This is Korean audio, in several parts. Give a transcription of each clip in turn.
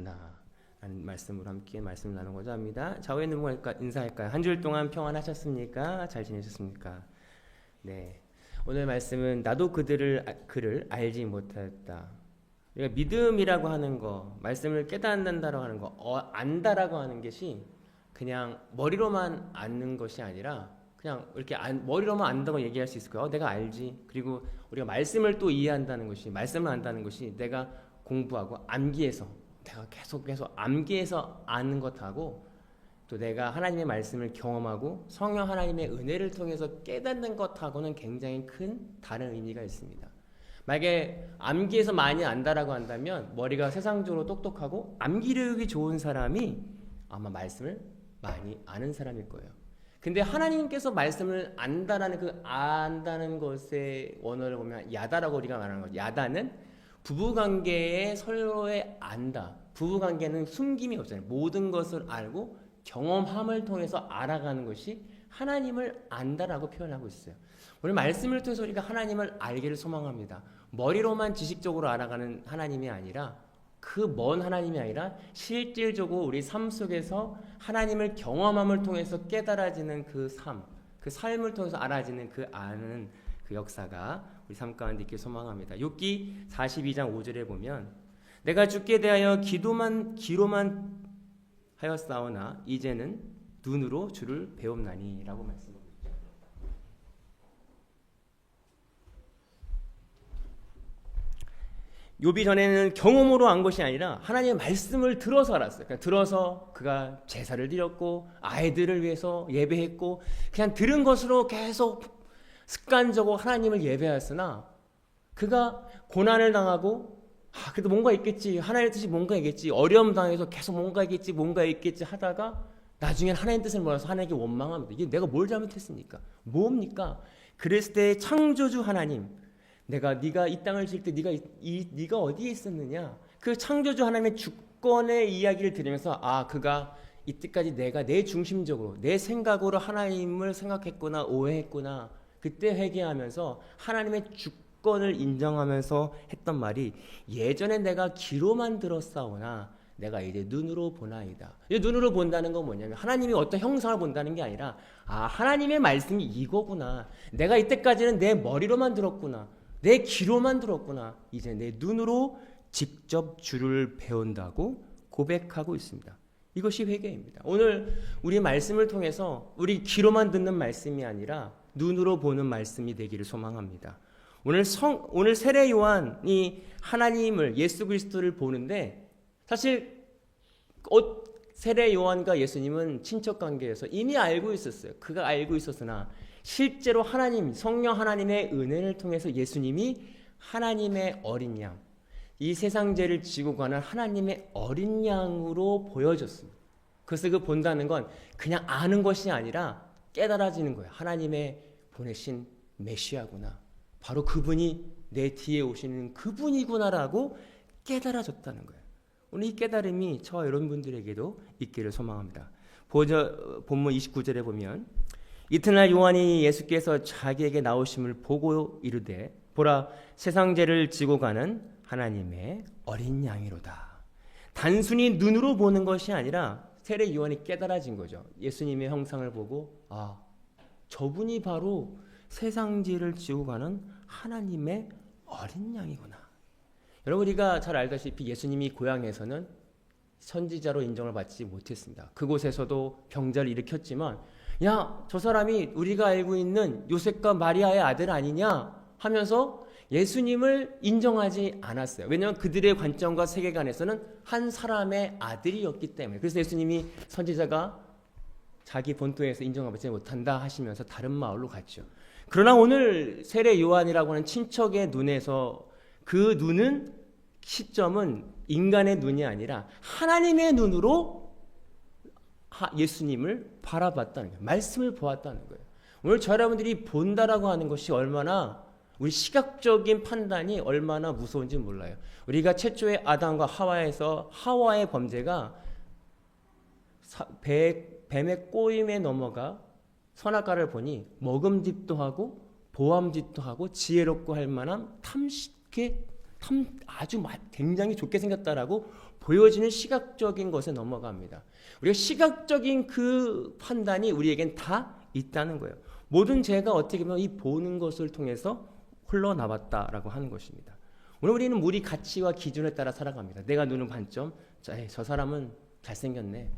라는 말씀으로 함께 말씀을 나누고자 합니다. 좌우에 있는 분과 인사할까요? 한 주일 동안 평안하셨습니까? 잘 지내셨습니까? 네, 오늘 말씀은 나도 그를 알지 못하였다. 우리가 믿음이라고 하는 거, 말씀을 깨닫는다라고 하는 거, 안다라고 하는 것이 그냥 머리로만 아는 것이 아니라 그냥 이렇게 머리로만 안다고 얘기할 수 있을 거예요. 내가 알지. 그리고 우리가 말씀을 또 이해한다는 것이, 말씀을 안다는 것이 내가 공부하고 암기해서, 내가 계속 암기해서 아는 것하고, 또 내가 하나님의 말씀을 경험하고 성령 하나님의 은혜를 통해서 깨닫는 것하고는 굉장히 큰 다른 의미가 있습니다. 만약에 암기해서 많이 안다라고 한다면 머리가 세상적으로 똑똑하고 암기력이 좋은 사람이 아마 말씀을 많이 아는 사람일 거예요. 근데 하나님께서 말씀을 안다라는 그 안다는 것의 원어를 보면 야다라고 우리가 말하는 거죠. 야다는 부부관계에 서로의 안다. 부부관계는 숨김이 없잖아요. 모든 것을 알고 경험함을 통해서 알아가는 것이 하나님을 안다라고 표현하고 있어요. 오늘 말씀을 통해서 우리가 하나님을 알기를 소망합니다. 머리로만 지식적으로 알아가는 하나님이 아니라, 그 먼 하나님이 아니라 실질적으로 우리 삶 속에서 하나님을 경험함을 통해서 깨달아지는 그 삶을 통해서 알아지는 그 아는 그 역사가 우리 삶 가운데 있길 소망합니다. 욥기 42장 5절에 보면 내가 주께 대하여 귀로만 하였사오나 이제는 눈으로 주를 배웁나니 라고 말씀합니다. 욥이 전에는 경험으로 안 것이 아니라 하나님의 말씀을 들어서 알았어요. 그냥 들어서 그가 제사를 드렸고 아이들을 위해서 예배했고 그냥 들은 것으로 계속 습관적으로 하나님을 예배하였으나, 그가 고난을 당하고 그래도 뭔가 있겠지, 하나님의 뜻이 뭔가 있겠지, 어려움 당해서 계속 뭔가 있겠지 하다가 나중엔 하나님의 뜻을 몰라서 하나님께 원망합니다. 이게 내가 뭘 잘못했습니까? 뭡니까? 그랬을 때 창조주 하나님, 네가 이 땅을 지을 때 네가 어디에 있었느냐? 그 창조주 하나님의 주권의 이야기를 들으면서 그가 이때까지 내가 내 중심적으로 내 생각으로 하나님을 생각했구나, 오해했구나. 그때 회개하면서 하나님의 주권을 인정하면서 했던 말이, 예전에 내가 귀로만 들었사오나 내가 이제 눈으로 보나이다. 눈으로 본다는 건 뭐냐면 하나님이 어떤 형상을 본다는 게 아니라 하나님의 말씀이 이거구나. 내가 이때까지는 내 머리로만 들었구나. 내 귀로만 들었구나. 이제 내 눈으로 직접 주를 배운다고 고백하고 있습니다. 이것이 회개입니다. 오늘 우리 말씀을 통해서 우리 귀로만 듣는 말씀이 아니라 눈으로 보는 말씀이 되기를 소망합니다. 오늘 세례 요한이 하나님을, 예수 그리스도를 보는데, 사실 세례 요한과 예수님은 친척 관계에서 이미 알고 있었어요. 그가 알고 있었으나 실제로 성령 하나님의 은혜를 통해서 예수님이 하나님의 어린 양, 이 세상 죄를 지고 가는 하나님의 어린 양으로 보여졌습니다. 그래서 그 본다는 건 그냥 아는 것이 아니라 깨달아지는 거예요. 하나님의 보내신 메시아구나. 바로 그분이 내 뒤에 오시는 그분이구나라고 깨달아졌다는 거예요. 오늘 이 깨달음이 저와 여러분들에게도 있기를 소망합니다. 본문 29절에 보면 이튿날 요한이 예수께서 자기에게 나오심을 보고 이르되 보라, 세상 죄를 지고 가는 하나님의 어린 양이로다. 단순히 눈으로 보는 것이 아니라 세례 요한이 깨달아진 거죠. 예수님의 형상을 보고 저분이 바로 세상 죄를 지고 가는 하나님의 어린 양이구나. 여러분, 우리가 잘 알다시피 예수님이 고향에서는 선지자로 인정을 받지 못했습니다. 그곳에서도 병자를 일으켰지만 저 사람이 우리가 알고 있는 요셉과 마리아의 아들 아니냐 하면서 예수님을 인정하지 않았어요. 왜냐하면 그들의 관점과 세계관에서는 한 사람의 아들이었기 때문에. 그래서 예수님이 선지자가 자기 본토에서 인정받지 못한다 하시면서 다른 마을로 갔죠. 그러나 오늘 세례 요한이라고 하는 친척의 눈에서 그 시점은 인간의 눈이 아니라 하나님의 눈으로 예수님을 바라봤다는 거예요. 말씀을 보았다는 거예요. 오늘 저 여러분들이 본다라고 하는 것이 얼마나, 우리 시각적인 판단이 얼마나 무서운지 몰라요. 우리가 최초의 아담과 하와의 범죄가 뱀의 꼬임에 넘어가 선악과를 보니 먹음짓도 하고 보암짓도 하고 지혜롭고 할 만한 아주 굉장히 좋게 생겼다라고 보여지는 시각적인 것에 넘어갑니다. 우리가 시각적인 그 판단이 우리에겐 다 있다는 거예요. 모든 죄가 어떻게 보면 이 보는 것을 통해서 흘러나왔다라고 하는 것입니다. 오늘 우리는 우리 가치와 기준에 따라 살아갑니다. 내가 눈은 반점, 저 사람은 잘생겼네.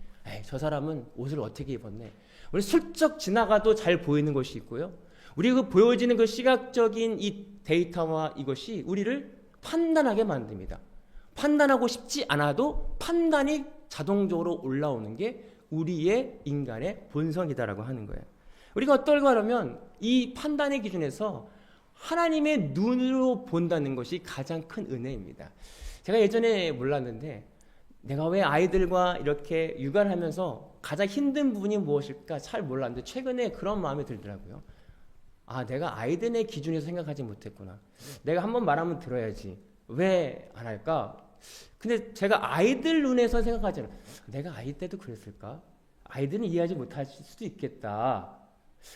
저 사람은 옷을 어떻게 입었네. 우리 슬쩍 지나가도 잘 보이는 것이 있고요. 우리 그 보여지는 그 시각적인 이 데이터와 이것이 우리를 판단하게 만듭니다. 판단하고 싶지 않아도 판단이 자동적으로 올라오는 게 우리의 인간의 본성이다라고 하는 거예요. 우리가 어떨까 하면 이 판단의 기준에서 하나님의 눈으로 본다는 것이 가장 큰 은혜입니다. 제가 예전에 몰랐는데 내가 왜 아이들과 이렇게 육아를 하면서 가장 힘든 부분이 무엇일까 잘 몰랐는데 최근에 그런 마음이 들더라고요. 내가 아이들의 기준에서 생각하지 못했구나. 내가 한번 말하면 들어야지. 왜 안 할까? 근데 제가 아이들 눈에서 생각하잖아요. 내가 아이 때도 그랬을까? 아이들은 이해하지 못할 수도 있겠다.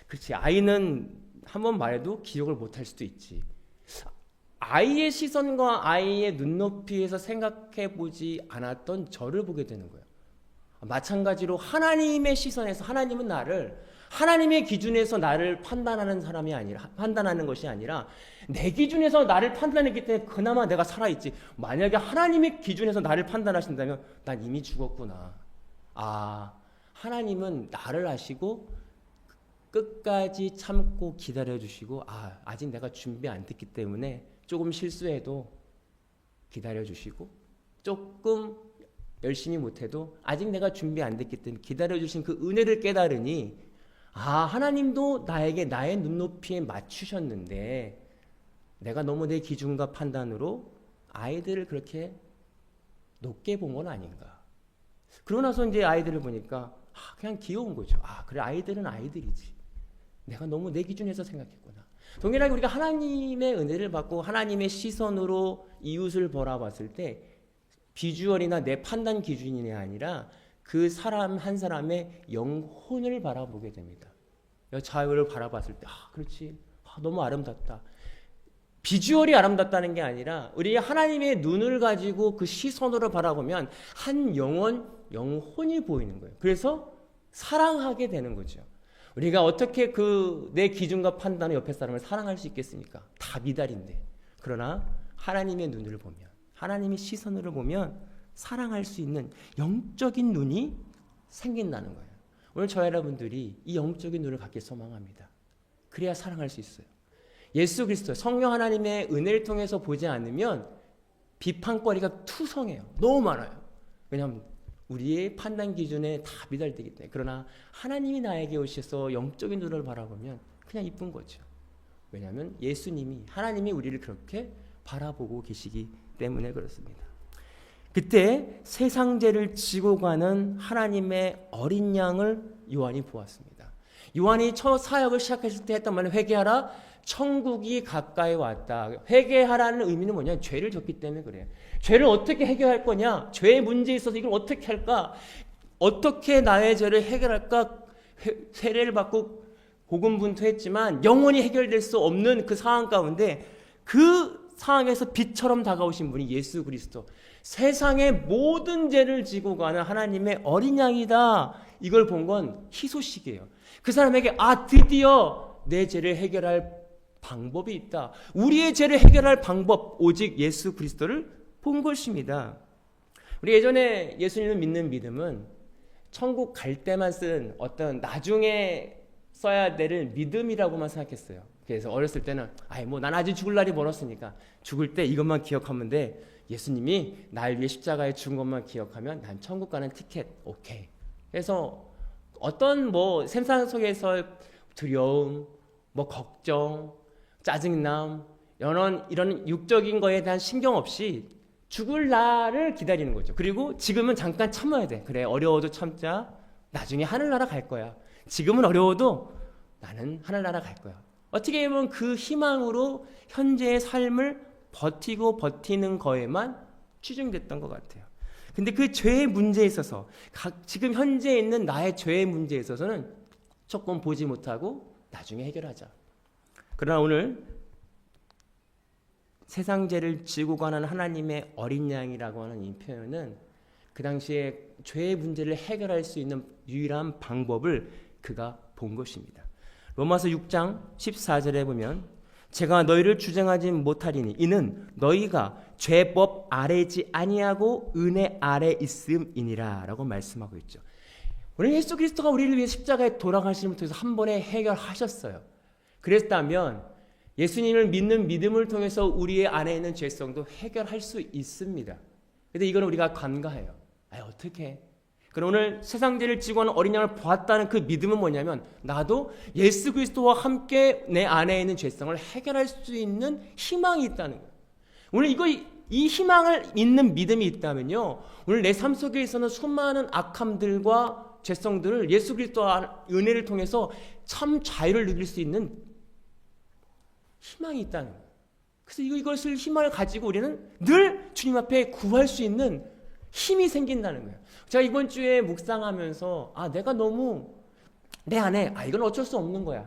그렇지. 아이는 한번 말해도 기억을 못할 수도 있지. 아이의 시선과 아이의 눈높이에서 생각해 보지 않았던 저를 보게 되는 거예요. 마찬가지로 하나님의 시선에서 하나님은 나를 하나님의 기준에서 나를 판단하는 것이 아니라 내 기준에서 나를 판단했기 때문에 그나마 내가 살아있지. 만약에 하나님의 기준에서 나를 판단하신다면 난 이미 죽었구나. 하나님은 나를 아시고 끝까지 참고 기다려주시고 아직 내가 준비 안 됐기 때문에 조금 실수해도 기다려주시고 조금 열심히 못해도 아직 내가 준비 안 됐기 때문에 기다려주신 그 은혜를 깨달으니 하나님도 나에게 나의 눈높이에 맞추셨는데 내가 너무 내 기준과 판단으로 아이들을 그렇게 높게 본 건 아닌가. 그러고 나서 이제 아이들을 보니까 그냥 귀여운 거죠. 그래 아이들은 아이들이지. 내가 너무 내 기준에서 생각했구나. 동일하게 우리가 하나님의 은혜를 받고 하나님의 시선으로 이웃을 바라봤을 때 비주얼이나 내 판단 기준이 아니라 그 사람 한 사람의 영혼을 바라보게 됩니다. 자유를 바라봤을 때 그렇지. 너무 아름답다. 비주얼이 아름답다는 게 아니라 우리 하나님의 눈을 가지고 그 시선으로 바라보면 한 영혼이 보이는 거예요. 그래서 사랑하게 되는 거죠. 우리가 어떻게 내 기준과 판단으로 옆에 사람을 사랑할 수 있겠습니까? 다 미달인데. 그러나 하나님의 눈을 보면 하나님의 시선으로 보면 사랑할 수 있는 영적인 눈이 생긴다는 거예요. 오늘 저 여러분들이 이 영적인 눈을 갖길 소망합니다. 그래야 사랑할 수 있어요. 예수 그리스도 성령 하나님의 은혜를 통해서 보지 않으면 비판거리가 투성해요. 너무 많아요. 왜냐하면 우리의 판단 기준에 다 미달되기 때문에. 그러나 하나님이 나에게 오셔서 영적인 눈을 바라보면 그냥 이쁜 거죠. 왜냐하면 예수님이 하나님이 우리를 그렇게 바라보고 계시기 때문에 그렇습니다. 그때 세상 죄를 지고 가는 하나님의 어린 양을 요한이 보았습니다. 요한이 첫 사역을 시작했을 때 했던 말은 회개하라, 천국이 가까이 왔다. 회개하라는 의미는 뭐냐? 죄를 졌기 때문에 그래요. 죄를 어떻게 해결할 거냐? 죄의 문제에 있어서 이걸 어떻게 할까? 어떻게 나의 죄를 해결할까? 세례를 받고 고군분투했지만 영원히 해결될 수 없는 그 상황 가운데 그 상황에서 빛처럼 다가오신 분이 예수 그리스도. 세상의 모든 죄를 지고 가는 하나님의 어린 양이다. 이걸 본 건 희소식이에요. 그 사람에게 드디어 내 죄를 해결할 방법이 있다. 우리의 죄를 해결할 방법 오직 예수 그리스도를 본 것입니다. 우리 예전에 예수님을 믿는 믿음은 천국 갈 때만 쓴 어떤 나중에 써야 될 믿음이라고만 생각했어요. 그래서 어렸을 때는 난 아직 죽을 날이 멀었으니까 죽을 때 이것만 기억하면 돼. 예수님이 날 위해 십자가에 죽은 것만 기억하면 난 천국 가는 티켓 오케이. 그래서 어떤 세상 속에서 두려움, 걱정, 짜증남 이런 육적인 거에 대한 신경 없이 죽을 날을 기다리는 거죠. 그리고 지금은 잠깐 참아야 돼. 그래 어려워도 참자. 나중에 하늘나라 갈 거야. 지금은 어려워도 나는 하늘나라 갈 거야. 어떻게 보면 그 희망으로 현재의 삶을 버티는 거에만 치중됐던 것 같아요. 근데 그 죄의 문제에 있어서 지금 현재 있는 나의 죄의 문제에 있어서는 조금 보지 못하고 나중에 해결하자. 그러나 오늘 세상 죄를 지고 가는 하나님의 어린 양이라고 하는 이 표현은 그 당시에 죄의 문제를 해결할 수 있는 유일한 방법을 그가 본 것입니다. 로마서 6장 14절에 보면 제가 너희를 주장하지 못하리니 이는 너희가 죄법 아래지 아니하고 은혜 아래 있음이니라 라고 말씀하고 있죠. 오늘 예수 그리스도가 우리를 위해 십자가에 돌아가심을 통해서 한 번에 해결하셨어요. 그랬다면 예수님을 믿는 믿음을 통해서 우리의 안에 있는 죄성도 해결할 수 있습니다. 그런데 이건 우리가 간과해요. 어떻게? 그럼 오늘 세상죄를 지고 하는 어린 양을 보았다는 그 믿음은 뭐냐면 나도 예수 그리스도와 함께 내 안에 있는 죄성을 해결할 수 있는 희망이 있다는 거예요. 오늘 이 희망을 믿는 믿음이 있다면요, 오늘 내 삶 속에 있어서는 수많은 악함들과 죄성들을 예수 그리스도와 은혜를 통해서 참 자유를 누릴 수 있는 희망이 있다는 거예요. 그래서 이것을 희망을 가지고 우리는 늘 주님 앞에 구할 수 있는 힘이 생긴다는 거예요. 제가 이번 주에 묵상하면서 내가 너무 내 안에 이건 어쩔 수 없는 거야.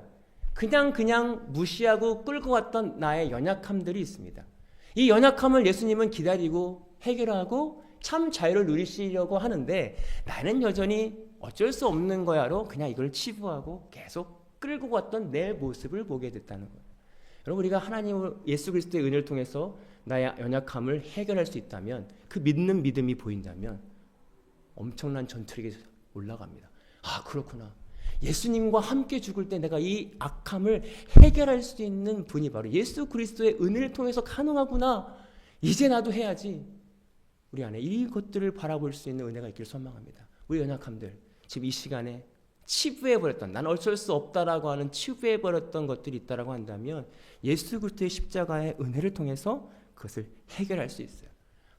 그냥 무시하고 끌고 왔던 나의 연약함들이 있습니다. 이 연약함을 예수님은 기다리고 해결하고 참 자유를 누리시려고 하는데 나는 여전히 어쩔 수 없는 거야로 그냥 이걸 치부하고 계속 끌고 왔던 내 모습을 보게 됐다는 거예요. 여러분, 우리가 하나님 예수 그리스도의 은혜를 통해서 나의 연약함을 해결할 수 있다면, 그 믿는 믿음이 보인다면 엄청난 전투력이 올라갑니다. 그렇구나. 예수님과 함께 죽을 때 내가 이 악함을 해결할 수 있는 분이 바로 예수 그리스도의 은혜를 통해서 가능하구나. 이제 나도 해야지. 우리 안에 이것들을 바라볼 수 있는 은혜가 있기를 소망합니다. 우리 연약함들, 지금 이 시간에 치부해버렸던, 난 어쩔 수 없다라고 하는 치부해버렸던 것들이 있다라고 한다면 예수 그리스도의 십자가의 은혜를 통해서 그것을 해결할 수 있어요.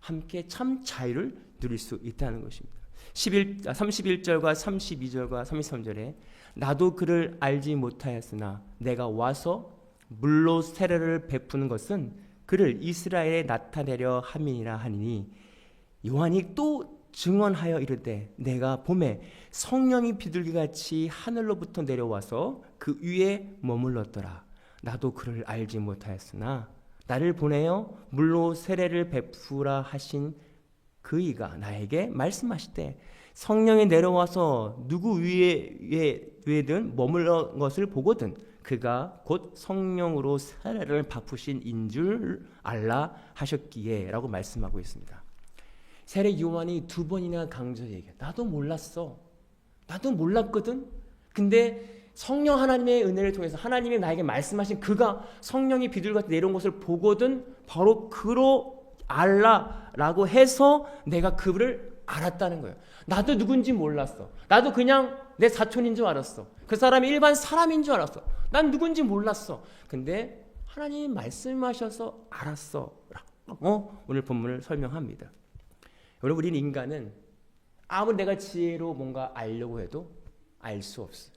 함께 참 자유를 누릴 수 있다는 것입니다. 31절과 32절과 33절에 나도 그를 알지 못하였으나 내가 와서 물로 세례를 베푸는 것은 그를 이스라엘에 나타내려 함이니라 하니니 요한이 또 증언하여 이르되 내가 봄에 성령이 비둘기같이 하늘로부터 내려와서 그 위에 머물렀더라. 나도 그를 알지 못하였으나 나를 보내어 물로 세례를 베푸라 하신 그이가 나에게 말씀하시되 성령이 내려와서 누구 위에든 머물러 것을 보거든 그가 곧 성령으로 세례를 베푸신 인 줄 알라 하셨기에 라고 말씀하고 있습니다. 세례 요한이 2번이나 강조해 얘기해. 나도 몰랐어. 나도 몰랐거든. 근데 성령 하나님의 은혜를 통해서 하나님이 나에게 말씀하신 그가 성령이 비둘기같이 내려온 것을 보거든 바로 그로 알라라고 해서 내가 그를 알았다는 거예요. 나도 누군지 몰랐어. 나도 그냥 내 사촌인 줄 알았어. 그 사람이 일반 사람인 줄 알았어. 난 누군지 몰랐어. 근데 하나님이 말씀하셔서 알았어. 오늘 본문을 설명합니다. 여러분, 우리는 인간은 아무리 내가 지혜로 뭔가 알려고 해도 알 수 없어요.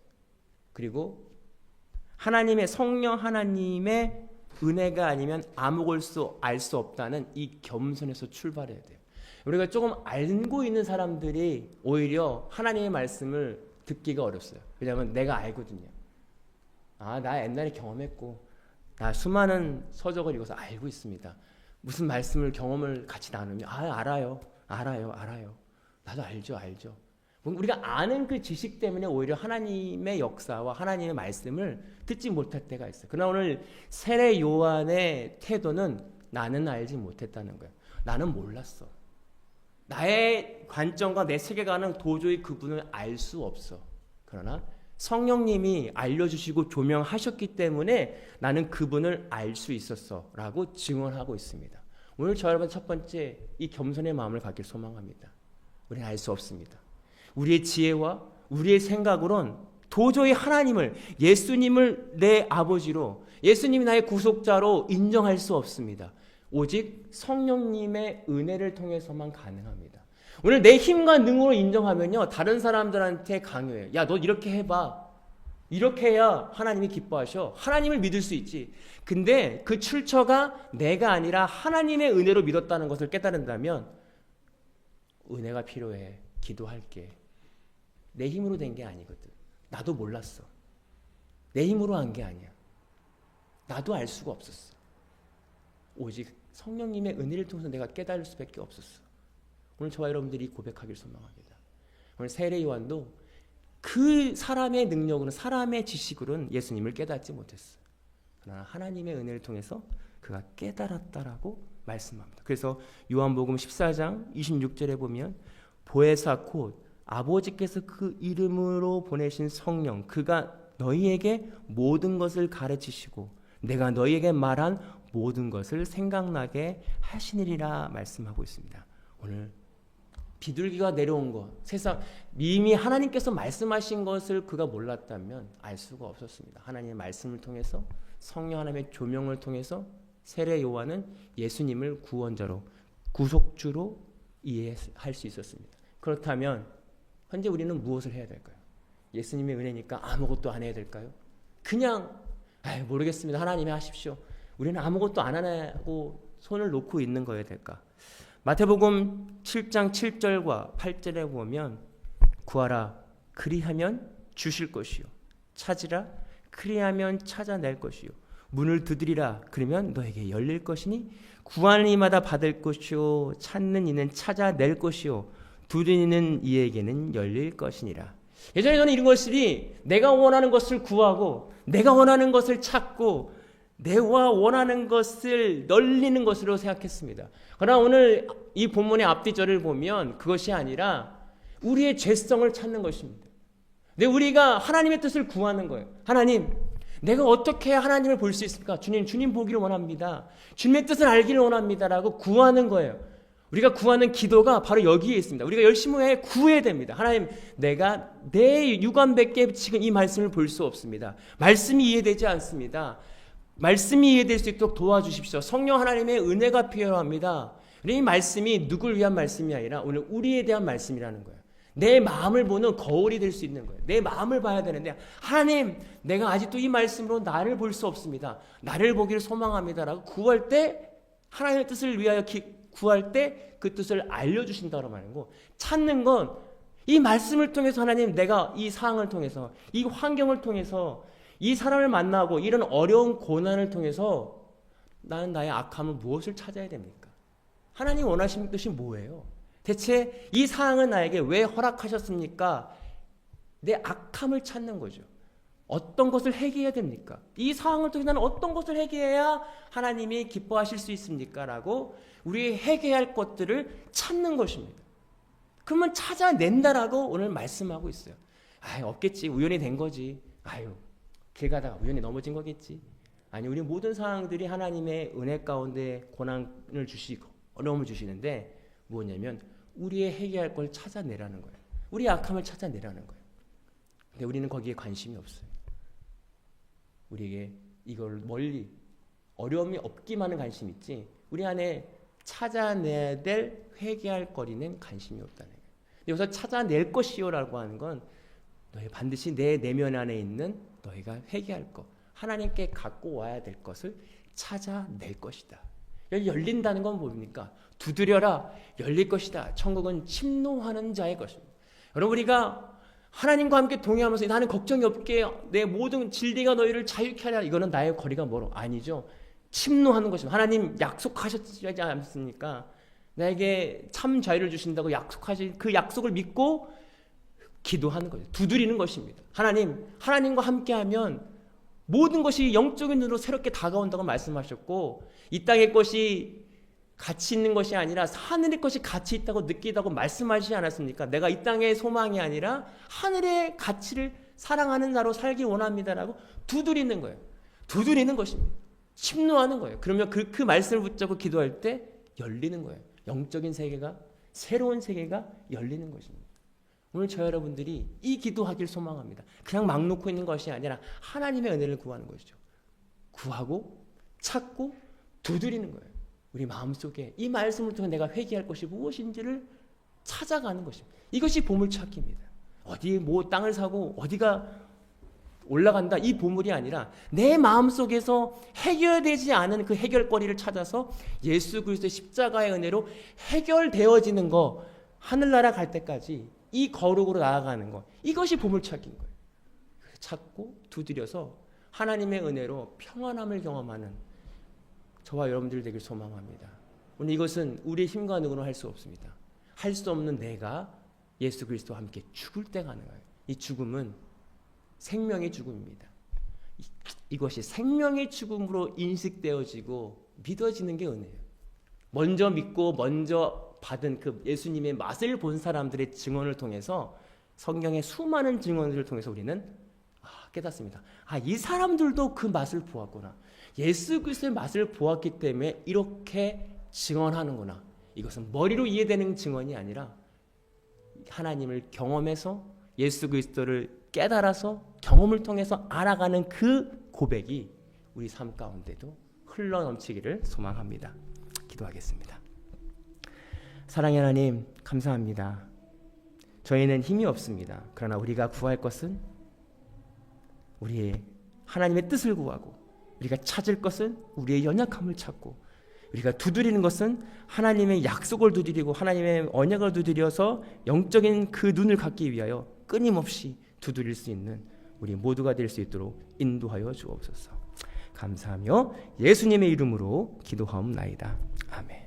그리고 하나님의 성령 하나님의 은혜가 아니면 아무것도 알 수 없다는 이 겸손에서 출발해야 돼요. 우리가 조금 알고 있는 사람들이 오히려 하나님의 말씀을 듣기가 어렵어요. 왜냐하면 내가 알거든요. 나 옛날에 경험했고 나 수많은 서적을 읽어서 알고 있습니다. 무슨 말씀을 경험을 같이 나누면 알아요. 나도 알죠. 우리가 아는 그 지식 때문에 오히려 하나님의 역사와 하나님의 말씀을 듣지 못할 때가 있어요. 그러나 오늘 세례 요한의 태도는 나는 알지 못했다는 거예요. 나는 몰랐어. 나의 관점과 내 세계관은 도저히 그분을 알 수 없어. 그러나 성령님이 알려주시고 조명하셨기 때문에 나는 그분을 알 수 있었어 라고 증언하고 있습니다. 오늘 저 여러분 첫 번째 이 겸손의 마음을 갖길 소망합니다. 우리는 알 수 없습니다. 우리의 지혜와 우리의 생각으론 도저히 하나님을, 예수님을 내 아버지로, 예수님이 나의 구속자로 인정할 수 없습니다. 오직 성령님의 은혜를 통해서만 가능합니다. 오늘 내 힘과 능으로 인정하면요, 다른 사람들한테 강요해요. 야, 너 이렇게 해봐. 이렇게 해야 하나님이 기뻐하셔. 하나님을 믿을 수 있지. 근데 그 출처가 내가 아니라 하나님의 은혜로 믿었다는 것을 깨달은다면 은혜가 필요해. 기도할게. 내 힘으로 된 게 아니거든. 나도 몰랐어. 내 힘으로 한 게 아니야. 나도 알 수가 없었어. 오직 성령님의 은혜를 통해서 내가 깨달을 수밖에 없었어. 오늘 저와 여러분들이 고백하길 소망합니다. 오늘 세례 요한도 그 사람의 능력으로는, 사람의 지식으로는 예수님을 깨닫지 못했어요. 그러나 하나님의 은혜를 통해서 그가 깨달았다라고 말씀합니다. 그래서 요한복음 14장 26절에 보면 보혜사 곧 아버지께서 그 이름으로 보내신 성령, 그가 너희에게 모든 것을 가르치시고 내가 너희에게 말한 모든 것을 생각나게 하시느니라 말씀하고 있습니다. 오늘 비둘기가 내려온 것, 세상 이미 하나님께서 말씀하신 것을 그가 몰랐다면 알 수가 없었습니다. 하나님의 말씀을 통해서, 성령 하나님의 조명을 통해서 세례 요한은 예수님을 구원자로, 구속주로 이해할 수 있었습니다. 그렇다면 현재 우리는 무엇을 해야 될까요? 예수님의 은혜니까 아무것도 안 해야 될까요? 그냥 모르겠습니다. 하나님이 하십시오. 우리는 아무것도 안 하고 손을 놓고 있는 거여야 될까? 마태복음 7장 7절과 8절에 보면 구하라 그리하면 주실 것이요 찾으라 그리하면 찾아낼 것이요 문을 두드리라 그러면 너에게 열릴 것이니 구하는 이마다 받을 것이요 찾는 이는 찾아낼 것이요 두드리는 이에게는 열릴 것이니라. 예전에 저는 이런 것들이 내가 원하는 것을 구하고 내가 원하는 것을 찾고 내가 원하는 것을 널리는 것으로 생각했습니다. 그러나 오늘 이 본문의 앞뒤절을 보면 그것이 아니라 우리의 죄성을 찾는 것입니다. 근데 우리가 하나님의 뜻을 구하는 거예요. 하나님, 내가 어떻게 하나님을 볼 수 있습니까? 주님 보기를 원합니다. 주님의 뜻을 알기를 원합니다라고 구하는 거예요. 우리가 구하는 기도가 바로 여기에 있습니다. 우리가 열심히 구해야 됩니다. 하나님, 내가 내 육안밖에 지금 이 말씀을 볼 수 없습니다. 말씀이 이해되지 않습니다. 말씀이 이해될 수 있도록 도와주십시오. 성령 하나님의 은혜가 필요합니다. 이 말씀이 누굴 위한 말씀이 아니라 오늘 우리에 대한 말씀이라는 거예요. 내 마음을 보는 거울이 될 수 있는 거예요. 내 마음을 봐야 되는데 하나님, 내가 아직도 이 말씀으로 나를 볼 수 없습니다. 나를 보기를 소망합니다라고 구할 때 하나님의 뜻을 위하여 구할 때 그 뜻을 알려주신다고 말하고 찾는 건 이 말씀을 통해서 하나님 내가 이 상황을 통해서 이 환경을 통해서 이 사람을 만나고 이런 어려운 고난을 통해서 나는 나의 악함은 무엇을 찾아야 됩니까? 하나님 원하시는 뜻이 뭐예요? 대체 이 상황은 나에게 왜 허락하셨습니까? 내 악함을 찾는 거죠. 어떤 것을 해결해야 됩니까? 이 상황을 통해서 나는 어떤 것을 해결해야 하나님이 기뻐하실 수 있습니까? 라고 우리 해결할 것들을 찾는 것입니다. 그러면 찾아낸다라고 오늘 말씀하고 있어요. 없겠지. 우연히 된 거지. 길 가다가 우연히 넘어진 거겠지. 아니, 우리 모든 상황들이 하나님의 은혜 가운데 고난을 주시고 어려움을 주시는데 뭐냐면 우리의 해결할 걸 찾아내라는 거예요. 우리의 악함을 찾아내라는 거예요. 근데 우리는 거기에 관심이 없어요. 우리에게 이걸 멀리 어려움이 없기만은 관심이 있지 우리 안에 찾아내야 될 회개할 거리는 관심이 없다는 거예요. 여기서 찾아낼 것이요라고 하는 건 너희 반드시 내 내면 안에 있는 너희가 회개할 것, 하나님께 갖고 와야 될 것을 찾아낼 것이다. 여기 열린다는 건 뭡니까? 두드려라 열릴 것이다. 천국은 침노하는 자의 것입니다. 여러분, 우리가 하나님과 함께 동행하면서 나는 걱정이 없게 내 모든 진리가 너희를 자유케 하리라. 이거는 나의 거리가 멀어. 아니죠. 침노하는 것입니다. 하나님 약속하셨지 않습니까? 나에게 참 자유를 주신다고 약속하신 그 약속을 믿고 기도하는 거죠. 두드리는 것입니다. 하나님과 함께하면 모든 것이 영적인 눈으로 새롭게 다가온다고 말씀하셨고 이 땅의 것이 가치 있는 것이 아니라 하늘의 것이 가치 있다고 느끼다고 말씀하시지 않았습니까? 내가 이 땅의 소망이 아니라 하늘의 가치를 사랑하는 자로 살기 원합니다라고 두드리는 거예요. 두드리는 것입니다. 침노하는 거예요. 그러면 그 말씀을 붙잡고 기도할 때 열리는 거예요. 영적인 세계가, 새로운 세계가 열리는 것입니다. 오늘 저 여러분들이 이 기도하길 소망합니다. 그냥 막 놓고 있는 것이 아니라 하나님의 은혜를 구하는 것이죠. 구하고 찾고 두드리는 거예요. 우리 마음속에 이 말씀을 통해 내가 회개할 것이 무엇인지를 찾아가는 것입니다. 이것이 보물찾기입니다. 어디 땅을 사고 어디가 올라간다 이 보물이 아니라 내 마음속에서 해결되지 않은 그 해결거리를 찾아서 예수 그리스도의 십자가의 은혜로 해결되어지는 거, 하늘나라 갈 때까지 이 거룩으로 나아가는 거, 이것이 보물찾기인 거예요. 찾고 두드려서 하나님의 은혜로 평안함을 경험하는 저와 여러분들 되길 소망합니다. 오늘 이것은 우리의 힘과 능으로 할 수 없습니다. 할 수 없는 내가 예수 그리스도와 함께 죽을 때가 가능해요. 이 죽음은 생명의 죽음입니다. 이것이 생명의 죽음으로 인식되어지고 믿어지는 게 은혜예요. 먼저 믿고 먼저 받은 그 예수님의 맛을 본 사람들의 증언을 통해서, 성경의 수많은 증언들을 통해서 우리는 깨닫습니다. 이 사람들도 그 맛을 보았구나. 예수 그리스도의 맛을 보았기 때문에 이렇게 증언하는구나. 이것은 머리로 이해되는 증언이 아니라 하나님을 경험해서 예수 그리스도를 깨달아서 경험을 통해서 알아가는 그 고백이 우리 삶 가운데도 흘러넘치기를 소망합니다. 기도하겠습니다. 사랑의 하나님, 감사합니다. 저희는 힘이 없습니다. 그러나 우리가 구할 것은 우리의 하나님의 뜻을 구하고, 우리가 찾을 것은 우리의 연약함을 찾고, 우리가 두드리는 것은 하나님의 약속을 두드리고 하나님의 언약을 두드려서 영적인 그 눈을 갖기 위하여 끊임없이 두드릴 수 있는 우리 모두가 될 수 있도록 인도하여 주옵소서. 감사하며 예수님의 이름으로 기도하옵나이다. 아멘.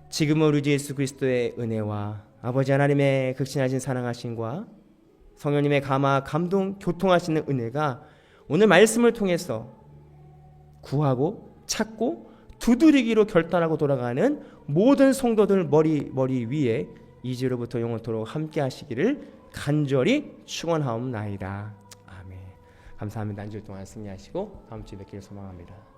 지금은 우리 주 예수 그리스도의 은혜와 아버지 하나님의 극진하신 사랑하심과 성령님의 감화 감동 교통하시는 은혜가 오늘 말씀을 통해서 구하고 찾고 두드리기로 결단하고 돌아가는 모든 성도들 머리 위에 이제로부터 영원토록 함께 하시기를 간절히 축원하옵나이다. 아멘. 감사합니다. 한 주 동안 승리하시고 다음 주에 뵙기를 소망합니다.